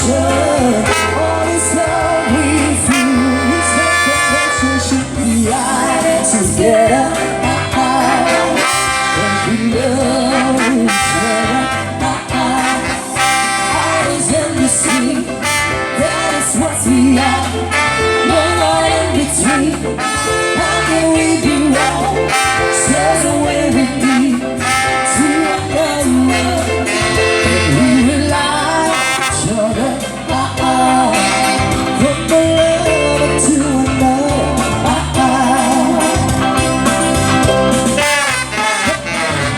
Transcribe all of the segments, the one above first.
All this love we feel is like a relationship we are together. And we love each other. All is endlessly. That is what we are. No more in between. How can we be wrong? Says away with me to another world. And we rely on each other. From the lover to another.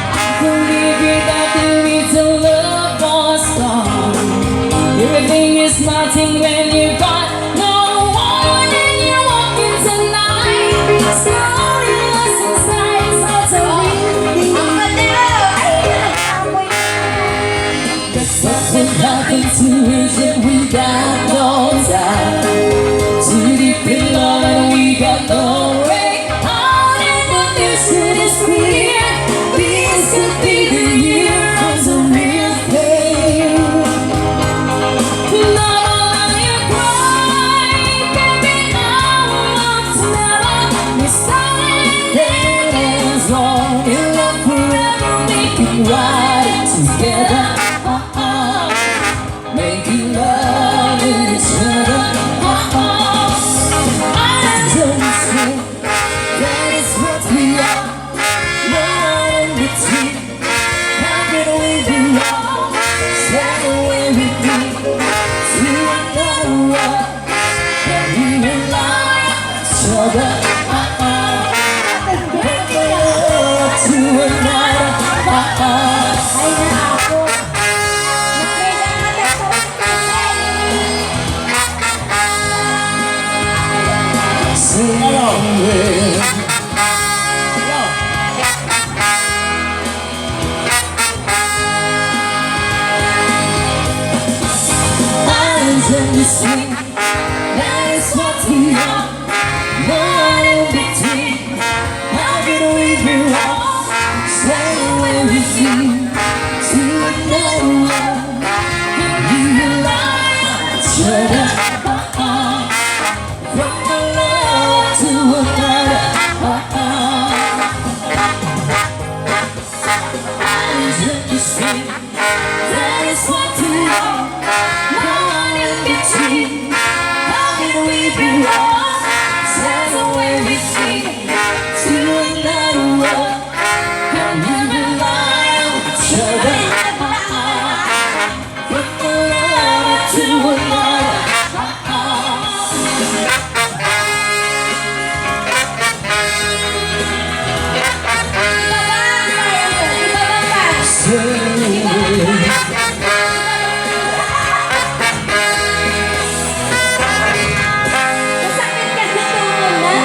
I believe you that there is a love for song. Everything is nothing when you got no one and you're walking tonight. Slowly lost inside, it's not so easy. There's something happened to us and we got no time. Too deep in love and we got no way out. And the mission is clear. This could be the year for some real pain. Right together, making love with each other. I understand that is what we are. No one in between. How can we be wrong? Stand away with me to another world. And we rely on each other. To another. That is what we are. No one in between. How can we be wrong? Stay away with me to another world. And we rely on each other. From one love to another. That is what we are. No one in between. How can we be wrong? Stand away with me to another world. And we rely on each other. From one love to another. Say